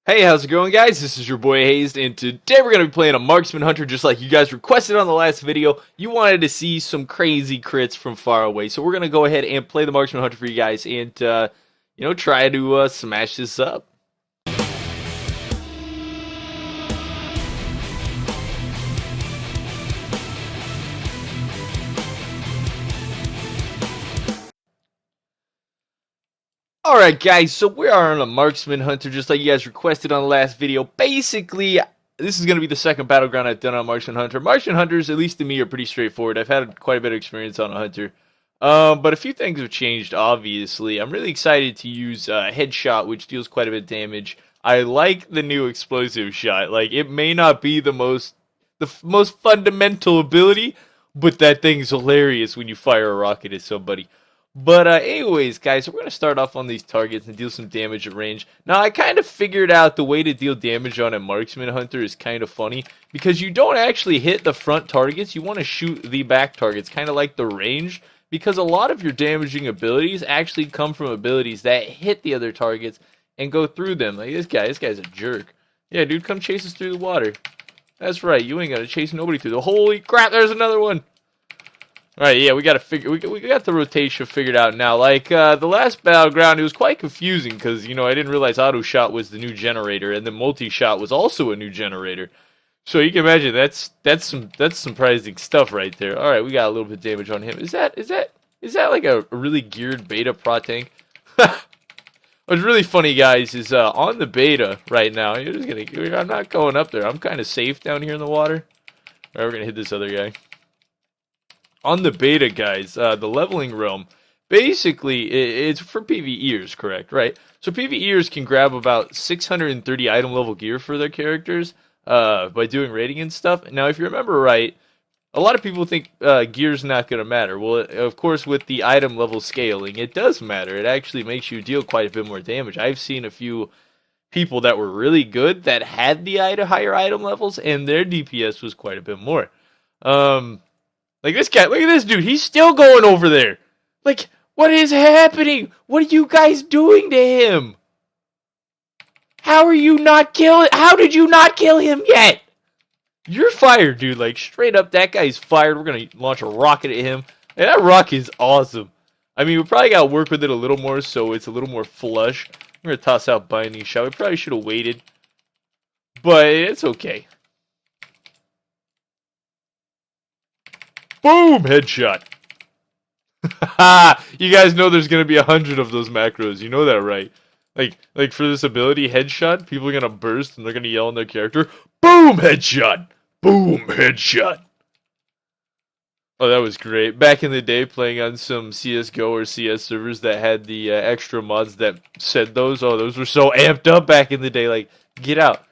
Hey, how's it going, guys? This is your boy Hazzed, and today we're going to be playing a Marksman Hunter just like you guys requested on the last video. You wanted to see some crazy crits from far away, so we're going to go ahead and play the Marksman Hunter for you guys and, try to smash this up. Alright guys, so we are on a Marksman Hunter just like you guys requested on the last video. Basically, this is going to be the second battleground I've done on Marksman Hunter. Marksman Hunters, at least to me, are pretty straightforward. I've had quite a bit of experience on a Hunter. But a few things have changed, obviously. I'm really excited to use Headshot, which deals quite a bit of damage. I like the new explosive shot. Like, it may not be the most fundamental ability, but that thing's hilarious when you fire a rocket at somebody. But anyways, guys, we're going to start off on these targets and deal some damage at range. Now, I kind of figured out the way to deal damage on a Marksman Hunter is kind of funny, because you don't actually hit the front targets, you want to shoot the back targets, kind of like the range, because a lot of your damaging abilities actually come from abilities that hit the other targets and go through them. Like this guy's a jerk. Yeah, dude, come chase us through the water. That's right, you ain't gonna chase nobody through the... Holy crap, there's another one! Alright, yeah, we got the rotation figured out now. Like, the last battleground, it was quite confusing, because, you know, I didn't realize auto-shot was the new generator, and the multi-shot was also a new generator. So you can imagine, that's some surprising stuff right there. Alright, we got a little bit of damage on him. Is that like a really geared beta prot tank? What's really funny, guys, is, on the beta right now, I'm not going up there. I'm kind of safe down here in the water. Alright, we're gonna hit this other guy. On the beta, guys, the leveling realm, basically, it's for PvEers, correct, right? So PvEers can grab about 630 item level gear for their characters by doing raiding and stuff. Now, if you remember right, a lot of people think gear's not going to matter. Well, of course, with the item level scaling, it does matter. It actually makes you deal quite a bit more damage. I've seen a few people that were really good that had the higher item levels, and their DPS was quite a bit more. Like this guy, look at this dude, he's still going over there. Like, what is happening? What are you guys doing to him? How did you not kill him yet? You're fired, dude. Like, straight up, that guy's fired. We're gonna launch a rocket at him. And that rocket is awesome. I mean, we probably gotta work with it a little more so it's a little more flush. We're gonna toss out Binding Shot. We probably should have waited. But it's okay. Boom! Headshot. You guys know there's gonna be 100 of those macros. You know that, right? Like for this ability, headshot, people are gonna burst and they're gonna yell in their character, "Boom! Headshot! Boom! Headshot!" Oh, that was great. Back in the day, playing on some CS:GO or CS servers that had the extra mods that said those. Oh, those were so amped up back in the day. Like, get out.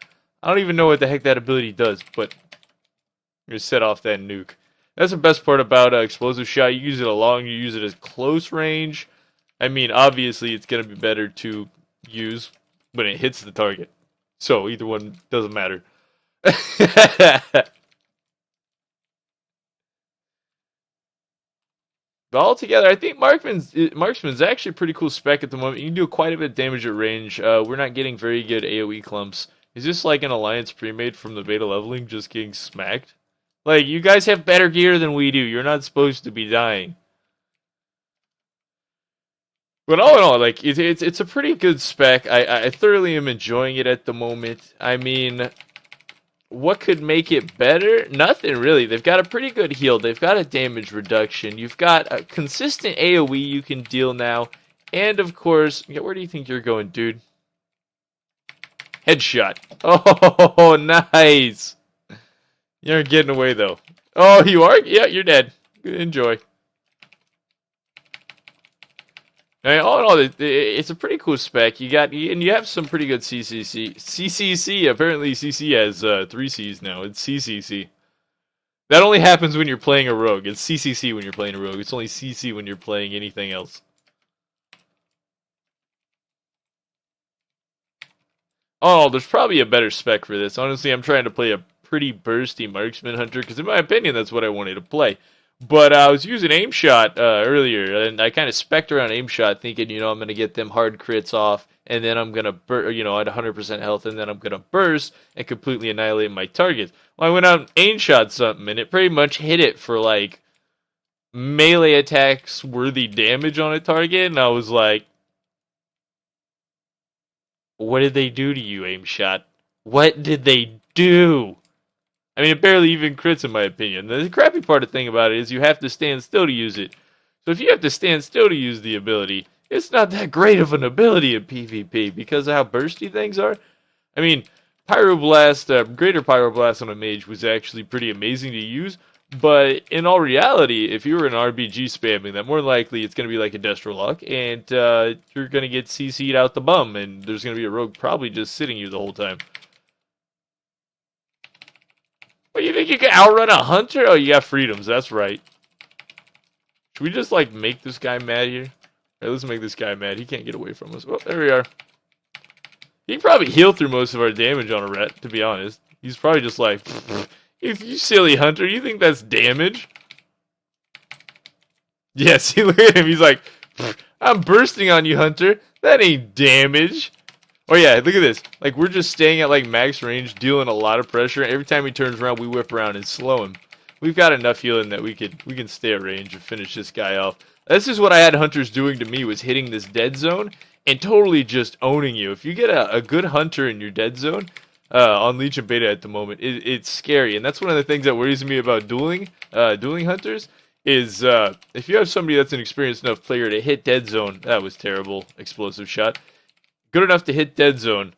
I don't even know what the heck that ability does, but I'm gonna set off that nuke. That's the best part about explosive shot. You use it along, you use it as close range. I mean, obviously, it's going to be better to use when it hits the target. So, either one doesn't matter. But altogether, I think Marksman's actually a pretty cool spec at the moment. You can do quite a bit of damage at range. We're not getting very good AoE clumps. Is this like an Alliance pre-made from the beta leveling just getting smacked? Like, you guys have better gear than we do. You're not supposed to be dying. But all in all, like, it's a pretty good spec. I thoroughly am enjoying it at the moment. I mean, what could make it better? Nothing, really. They've got a pretty good heal. They've got a damage reduction. You've got a consistent AoE you can deal now. And, of course, where do you think you're going, dude? Headshot. Oh, nice. You're getting away, though. Oh, you are? Yeah, you're dead. Enjoy. I mean, all in all, it's a pretty cool spec. You have some pretty good CCC. CCC, apparently CC has 3 Cs now. It's CCC. That only happens when you're playing a rogue. It's CCC when you're playing a rogue. It's only CC when you're playing anything else. Oh, there's probably a better spec for this. Honestly, I'm trying to play a pretty bursty Marksman Hunter, because in my opinion, that's what I wanted to play. But I was using aim shot earlier, and I kind of spec'd around aim shot, thinking, I'm going to get them hard crits off, and then I'm going to, at 100% health, and then I'm going to burst and completely annihilate my targets. Well, I went out and aim shot something, and it pretty much hit it for like melee attacks worthy damage on a target, and I was like, what did they do to you, aim shot? What did they do? I mean, it barely even crits, in my opinion. The crappy part of the thing about it is you have to stand still to use it. So if you have to stand still to use the ability, it's not that great of an ability in PvP because of how bursty things are. I mean, Pyroblast, Greater Pyroblast on a mage was actually pretty amazing to use. But in all reality, if you were an RBG spamming that, more likely it's going to be like a Destrolock, and you're going to get CC'd out the bum, and there's going to be a rogue probably just sitting you the whole time. What, you think you can outrun a hunter? Oh, you got freedoms, that's right. Should we just, like, make this guy mad here? Alright, let's make this guy mad. He can't get away from us. Well, there we are. He can probably heal through most of our damage on a ret, to be honest. He's probably just like, if you silly hunter, you think that's damage? Yeah, see, look at him. He's like, I'm bursting on you, hunter. That ain't damage. Oh yeah, look at this. Like, we're just staying at like max range, dealing a lot of pressure. Every time he turns around, we whip around and slow him. We've got enough healing that we can stay at range and finish this guy off. This is what I had hunters doing to me, was hitting this dead zone and totally just owning you. If you get a good hunter in your dead zone, on Legion Beta at the moment, it's scary. And that's one of the things that worries me about dueling hunters, is if you have somebody that's an experienced enough player to hit dead zone, that was terrible, explosive shot, good enough to hit dead zone,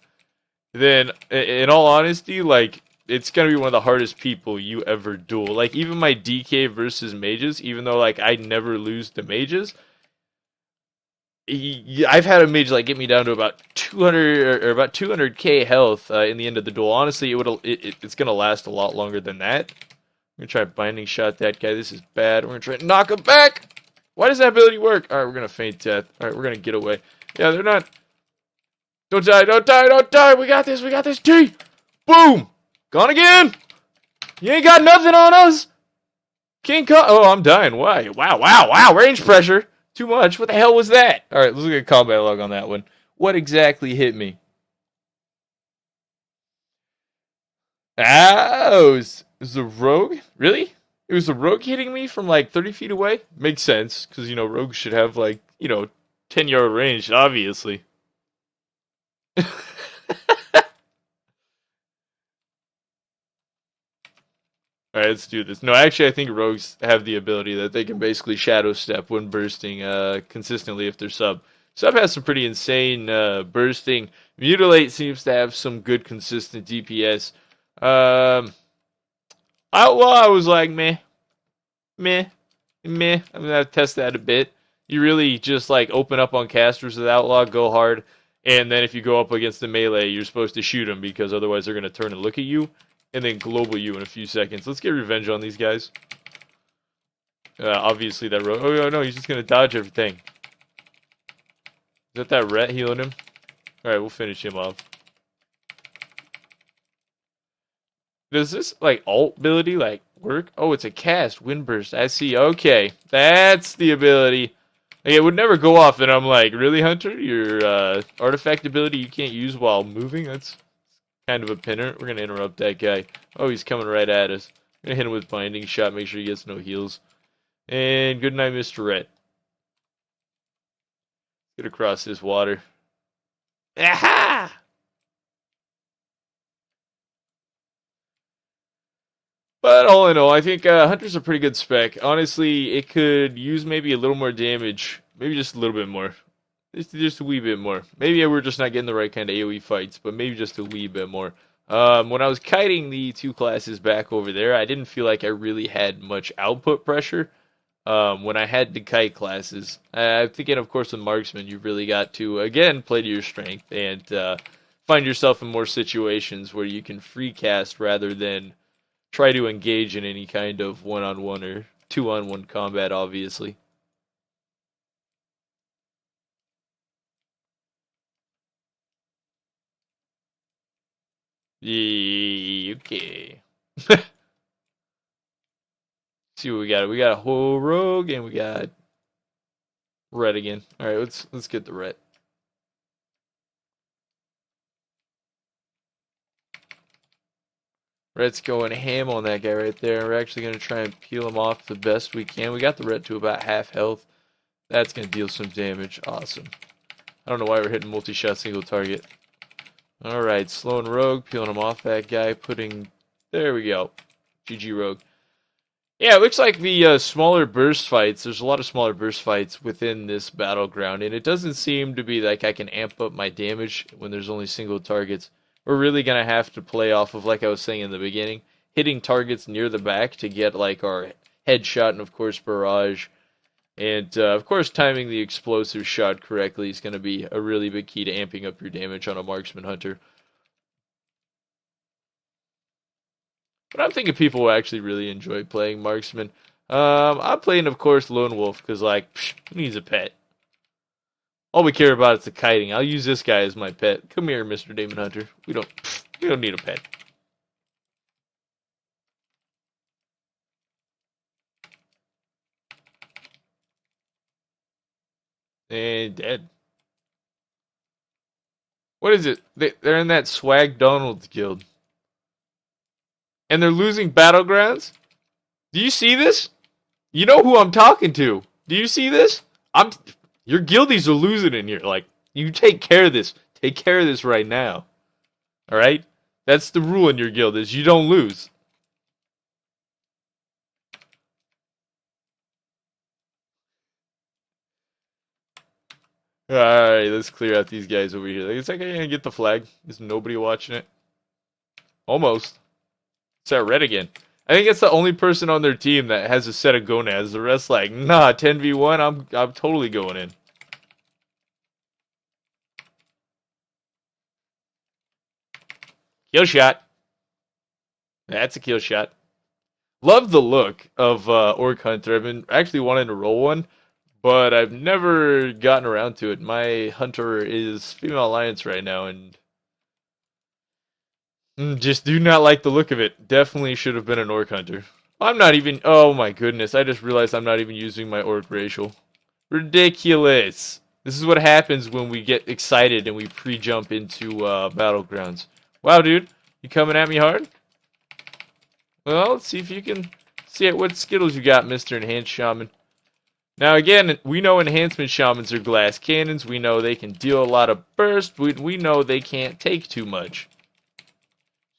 then in all honesty, like, it's gonna be one of the hardest people you ever duel. Like, even my DK versus mages, even though like I never lose to mages, I've had a mage like get me down to about 200 or about 200k health in the end of the duel. Honestly, it's gonna last a lot longer than that. I'm gonna try binding shot that guy. This is bad. We're gonna try to knock him back. Why does that ability work? All right, we're gonna feint death. All right, we're gonna get away. Yeah, they're not. Don't die, don't die, don't die. We got this, we got this. T. Boom. Gone again. You ain't got nothing on us. King Kong. Oh, I'm dying. Why? Wow, wow, wow. Range pressure. Too much. What the hell was that? All right, let's look at combat log on that one. What exactly hit me? Oh, it was the rogue? Really? It was the rogue hitting me from like 30 feet away? Makes sense, because, rogues should have like, 10-yard range, obviously. Alright, let's do this. No, actually, I think rogues have the ability that they can basically shadow step when bursting consistently if they're sub. Sub has some pretty insane bursting. Mutilate seems to have some good consistent DPS. Outlaw, I was like, meh. I'm gonna test that a bit. You really just like open up on casters with Outlaw, go hard, and then if you go up against the melee, you're supposed to shoot them because otherwise they're gonna turn and look at you, and then global you in a few seconds. Let's get revenge on these guys. Obviously that rogue. Oh no, he's just gonna dodge everything. Is that ret healing him? All right, we'll finish him off. Does this like alt ability like work? Oh, it's a cast windburst. I see. Okay, that's the ability. Like, it would never go off, and I'm like, really, Hunter? Your artifact ability you can't use while moving? That's kind of a pinner. We're gonna interrupt that guy. Oh, he's coming right at us. I'm gonna hit him with binding shot. Make sure he gets no heals. And good night, Mr. Ret. Get across this water. Aha! But all in all, I think Hunter's a pretty good spec. Honestly, it could use maybe a little more damage. Maybe just a little bit more. Just a wee bit more. Maybe we're just not getting the right kind of AoE fights, but maybe just a wee bit more. When I was kiting the two classes back over there, I didn't feel like I really had much output pressure. When I had the kite classes, I'm thinking, of course, with Marksman, you've really got to, again, play to your strength and find yourself in more situations where you can free cast rather than try to engage in any kind of one-on-one or two-on-one combat, obviously. Yeah, okay. see what we got. We got a whole rogue and we got red again. All right, let's get the red. Red's going ham on that guy right there. We're actually going to try and peel him off the best we can. We got the red to about half health. That's going to deal some damage. Awesome. I don't know why we're hitting multi-shot single target. Alright, slowing rogue, peeling him off that guy, there we go. GG rogue. Yeah, it looks like the smaller burst fights, there's a lot of smaller burst fights within this battleground, and it doesn't seem to be like I can amp up my damage when there's only single targets. We're really going to have to play off of, like I was saying in the beginning, hitting targets near the back to get like our headshot and of course barrage. And of course timing the explosive shot correctly is going to be a really big key to amping up your damage on a Marksman Hunter. But I'm thinking people will actually really enjoy playing Marksman. I'm playing, of course, Lone Wolf, because, like, who needs a pet? All we care about is the kiting. I'll use this guy as my pet. Come here, Mr. Demon Hunter. We don't need a pet. And dead. What is it? They're in that Swag Donald's guild. And they're losing Battlegrounds? Do you see this? You know who I'm talking to. Do you see this? Your guildies are losing in here. Like, you take care of this. Take care of this right now. Alright? That's the rule in your guild, is you don't lose. Alright, let's clear out these guys over here. It's like I can get the flag. There's nobody watching it. Almost. It's that red again. I think it's the only person on their team that has a set of gonads. The rest like, nah, 10v1, I'm totally going in. Kill shot. That's a kill shot. Love the look of Orc Hunter. I've been actually wanting to roll one, but I've never gotten around to it. My hunter is Female Alliance right now, and just do not like the look of it. Definitely should have been an Orc Hunter. I'm not even... Oh my goodness, I just realized I'm not even using my Orc racial. Ridiculous. This is what happens when we get excited and we pre-jump into Battlegrounds. Wow, dude. You coming at me hard? Well, let's see if you can see what Skittles you got, Mr. Enhanced Shaman. Now, again, we know Enhancement Shamans are glass cannons. We know they can deal a lot of burst. We know they can't take too much.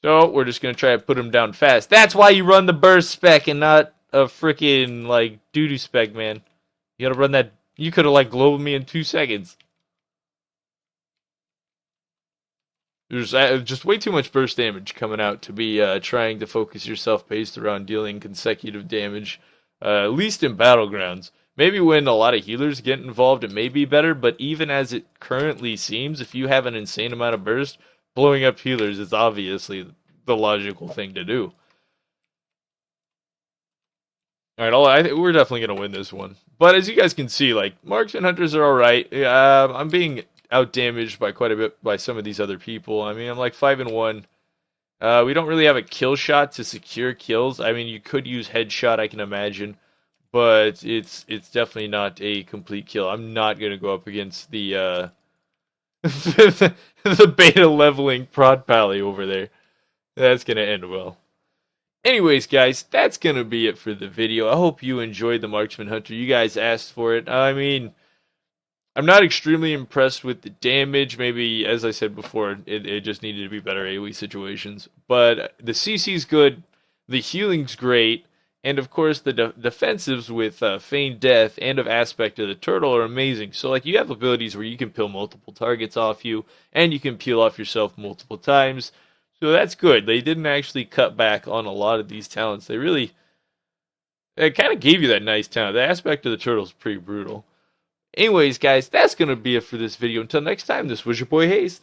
So, we're just going to try to put them down fast. That's why you run the burst spec and not a freaking, like, doo-doo spec, man. You gotta run that... You could have, like, globed me in 2 seconds. There's just way too much burst damage coming out to be trying to focus yourself based around dealing consecutive damage, at least in Battlegrounds. Maybe when a lot of healers get involved, it may be better, but even as it currently seems, if you have an insane amount of burst, blowing up healers is obviously the logical thing to do. Alright, we're definitely going to win this one. But as you guys can see, like, Marksman Hunters are alright. I'm being outdamaged by quite a bit by some of these other people. I mean, I'm like 5-1. We don't really have a kill shot to secure kills. I mean, you could use headshot, I can imagine, but it's definitely not a complete kill. I'm not gonna go up against the the beta leveling prod pally over there. That's gonna end well. Anyways, guys, that's gonna be it for the video. I hope you enjoyed the Marksman Hunter. You guys asked for it. I mean, I'm not extremely impressed with the damage. Maybe, as I said before, it just needed to be better AoE situations. But the CC's good, the healing's great, and of course the defensives with Feigned Death and of Aspect of the Turtle are amazing. So like you have abilities where you can peel multiple targets off you, and you can peel off yourself multiple times. So that's good. They didn't actually cut back on a lot of these talents. They kind of gave you that nice talent. The Aspect of the Turtle is pretty brutal. Anyways, guys, that's going to be it for this video. Until next time, this was your boy Hazzed.